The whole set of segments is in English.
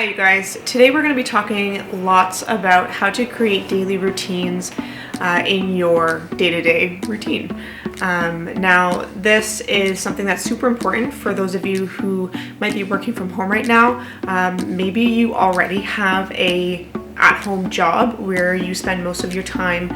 Hi you guys, today we're going to be talking lots about how to create daily routines in your day-to-day routine. Now this is something that's super important for those of you who might be working from home right now. Maybe you already have a at-home job where you spend most of your time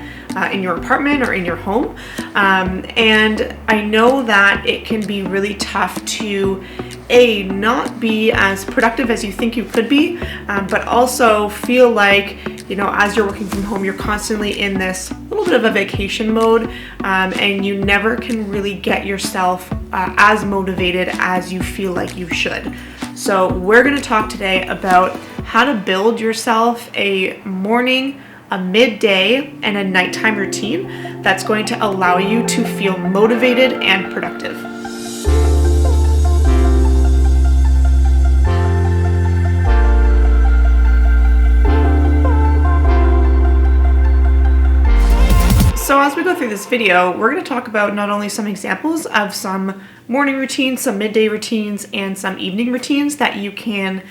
in your apartment or in your home, and I know that it can be really tough to not be as productive as you think you could be, but also feel like, as you're working from home, you're constantly in this little bit of a vacation mode, and you never can really get yourself as motivated as you feel like you should. So we're going to talk today about how to build yourself a morning, a midday, and a nighttime routine that's going to allow you to feel motivated and productive. So as we go through this video, we're going to talk about not only some examples of some morning routines, some midday routines, and some evening routines that you can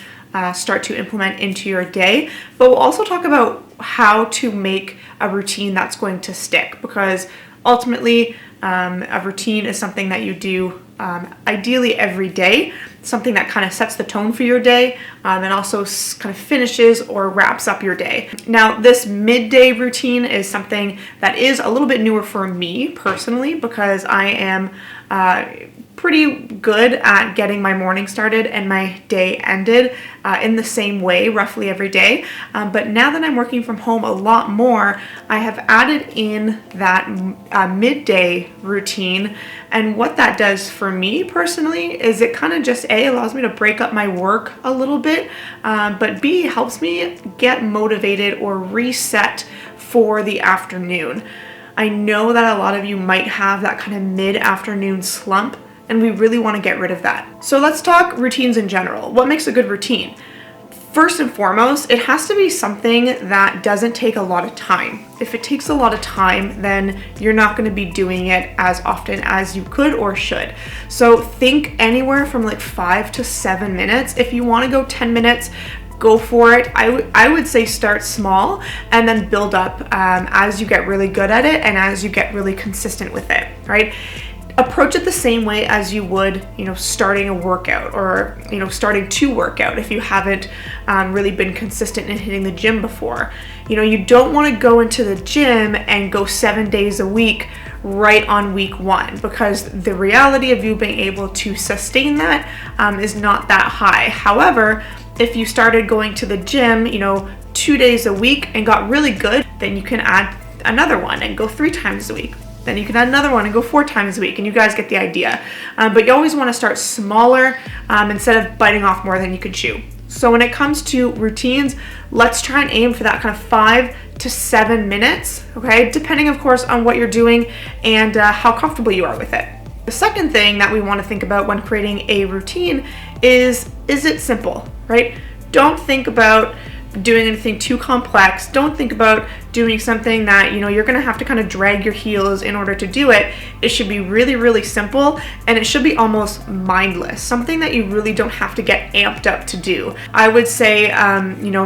start to implement into your day, but we'll also talk about how to make a routine that's going to stick, because ultimately a routine is something that you do ideally every day, something that kind of sets the tone for your day, and also kind of finishes or wraps up your day. Now, this midday routine is something that is a little bit newer for me personally, because I am pretty good at getting my morning started and my day ended in the same way roughly every day. But now that I'm working from home a lot more, I have added in that midday routine. And what that does for me personally is it kind of just allows me to break up my work a little bit, but B, helps me get motivated or reset for the afternoon. I know that a lot of you might have that kind of mid-afternoon slump, and we really want to get rid of that. So let's talk routines in general. What makes a good routine? First and foremost, it has to be something that doesn't take a lot of time. If it takes a lot of time, then you're not going to be doing it as often as you could or should. So think anywhere from like 5 to 7 minutes. If you want to go 10 minutes, go for it. I would say start small and then build up as you get really good at it and as you get really consistent with it, right? Approach it the same way as you would, starting a workout or, starting to work out if you haven't really been consistent in hitting the gym before. You don't want to go into the gym and go 7 days a week right on week one, because the reality of you being able to sustain that is not that high. However, if you started going to the gym, 2 days a week and got really good, then you can add another one and go 3 times a week. Then you can add another one and go 4 times a week, and you guys get the idea. But you always want to start smaller instead of biting off more than you can chew. So when it comes to routines, let's try and aim for that kind of 5 to 7 minutes, okay? Depending, of course, on what you're doing and how comfortable you are with it. The second thing that we want to think about when creating a routine is it simple, right? Don't think about doing anything too complex. Don't think about doing something that you're going to have to kind of drag your heels in order to do it. It should be really, really simple, and it should be almost mindless, something that you really don't have to get amped up to do. I would say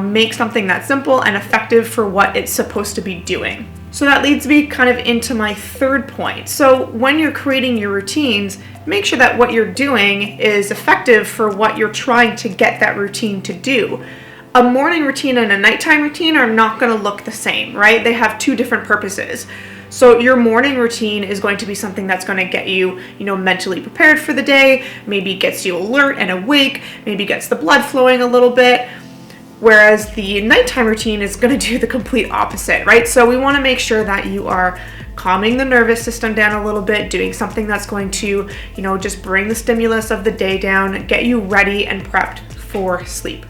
make something that's simple and effective for what it's supposed to be doing. So that leads me kind of into my third point. So when you're creating your routines, make sure that what you're doing is effective for what you're trying to get that routine to do. A morning routine and a nighttime routine are not going to look the same, right? They have 2 different purposes. So your morning routine is going to be something that's going to get you, mentally prepared for the day, maybe gets you alert and awake, maybe gets the blood flowing a little bit. Whereas the nighttime routine is going to do the complete opposite, right? So we want to make sure that you are calming the nervous system down a little bit, doing something that's going to, just bring the stimulus of the day down, get you ready and prepped for sleep.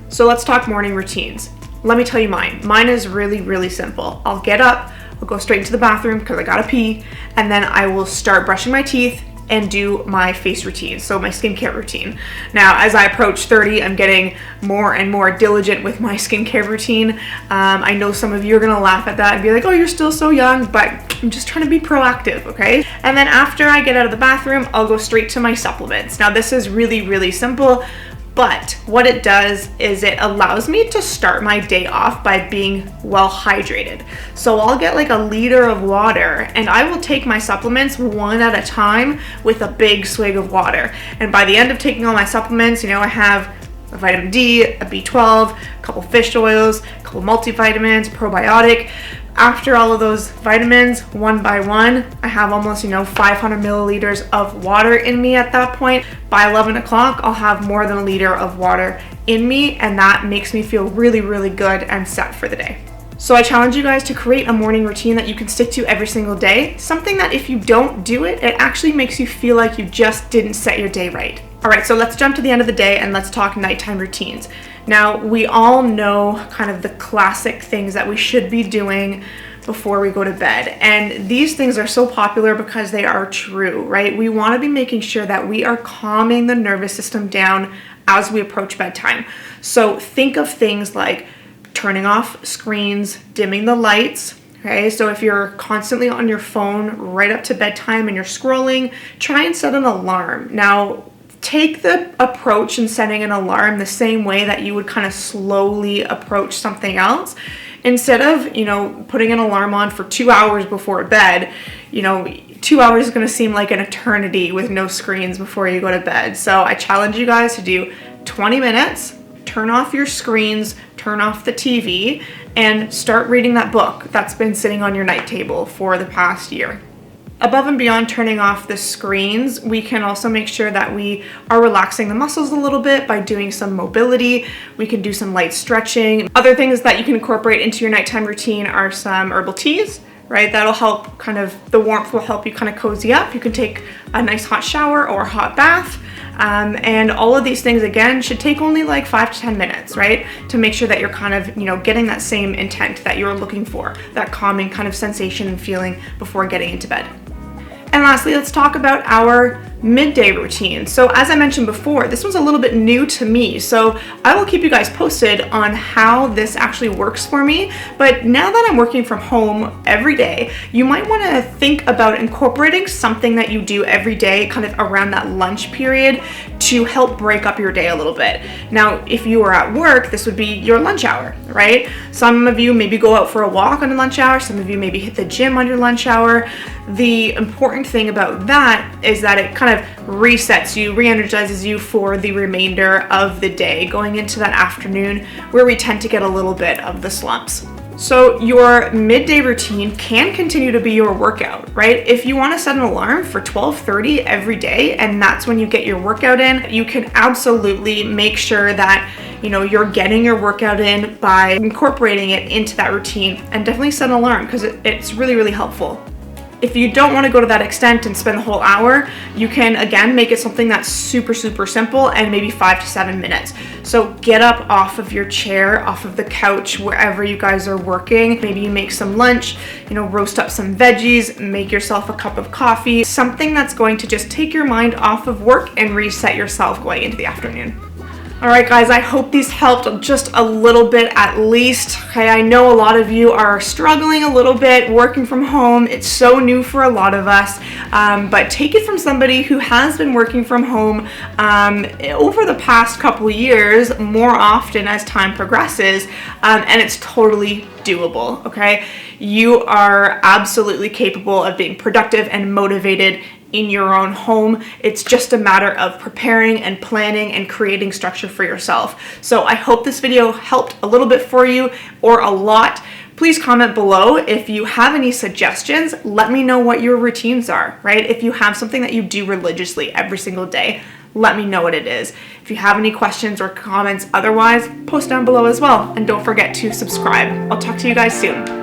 So let's talk morning routines. Let me tell you mine. Mine is really, really simple. I'll get up, I'll go straight into the bathroom because I gotta pee, and then I will start brushing my teeth and do my face routine, so my skincare routine. Now, as I approach 30, I'm getting more and more diligent with my skincare routine. I know some of you are gonna laugh at that and be like, oh, you're still so young, but I'm just trying to be proactive, okay? And then after I get out of the bathroom, I'll go straight to my supplements. Now, this is really, really simple. But what it does is it allows me to start my day off by being well hydrated. So I'll get like a liter of water, and I will take my supplements one at a time with a big swig of water. And by the end of taking all my supplements, I have a vitamin D, a B12, a couple fish oils, a couple multivitamins, probiotic. After all of those vitamins, one by one, I have almost, 500 milliliters of water in me at that point. By 11 o'clock, I'll have more than a liter of water in me, and that makes me feel really, really good and set for the day. So I challenge you guys to create a morning routine that you can stick to every single day. Something that if you don't do it, it actually makes you feel like you just didn't set your day right. All right, so let's jump to the end of the day and let's talk nighttime routines. Now, we all know kind of the classic things that we should be doing before we go to bed. And these things are so popular because they are true, right? We want to be making sure that we are calming the nervous system down as we approach bedtime. So think of things like turning off screens, dimming the lights. Okay, so if you're constantly on your phone right up to bedtime and you're scrolling, try and set an alarm. Now, take the approach in setting an alarm the same way that you would kind of slowly approach something else. Instead of, putting an alarm on for 2 hours before bed, 2 hours is going to seem like an eternity with no screens before you go to bed. So I challenge you guys to do 20 minutes, turn off your screens, turn off the TV, and start reading that book that's been sitting on your night table for the past year. Above and beyond turning off the screens, we can also make sure that we are relaxing the muscles a little bit by doing some mobility. We can do some light stretching. Other things that you can incorporate into your nighttime routine are some herbal teas, right? That'll help the warmth will help you kind of cozy up. You can take a nice hot shower or a hot bath. And all of these things, again, should take only like 5 to 10 minutes, right? To make sure that you're kind of, getting that same intent that you're looking for, that calming kind of sensation and feeling before getting into bed. And lastly, let's talk about our midday routine. So as I mentioned before, this was a little bit new to me. So I will keep you guys posted on how this actually works for me. But now that I'm working from home every day, you might want to think about incorporating something that you do every day kind of around that lunch period to help break up your day a little bit. Now, if you are at work, this would be your lunch hour, right? Some of you maybe go out for a walk on your lunch hour. Some of you maybe hit the gym on your lunch hour. The important thing about that is that it kind of resets you, re-energizes you for the remainder of the day, going into that afternoon where we tend to get a little bit of the slumps. So your midday routine can continue to be your workout, right? If you want to set an alarm for 12:30 every day and that's when you get your workout in, you can absolutely make sure that you're getting your workout in by incorporating it into that routine, and definitely set an alarm because it's really, really helpful. If you don't want to go to that extent and spend the whole hour, you can, again, make it something that's super, super simple and maybe 5 to 7 minutes. So get up off of your chair, off of the couch, wherever you guys are working. Maybe you make some lunch, roast up some veggies, make yourself a cup of coffee, something that's going to just take your mind off of work and reset yourself going into the afternoon. All right, guys, I hope these helped just a little bit at least. Okay, I know a lot of you are struggling a little bit working from home. It's so new for a lot of us, but take it from somebody who has been working from home over the past couple years, more often as time progresses, and it's totally doable, okay? You are absolutely capable of being productive and motivated in your own home. It's just a matter of preparing and planning and creating structure for yourself. So I hope this video helped a little bit for you or a lot. Please comment below if you have any suggestions. Let me know what your routines are, right? If you have something that you do religiously every single day, let me know what it is. If you have any questions or comments otherwise, post down below as well. And don't forget to subscribe. I'll talk to you guys soon.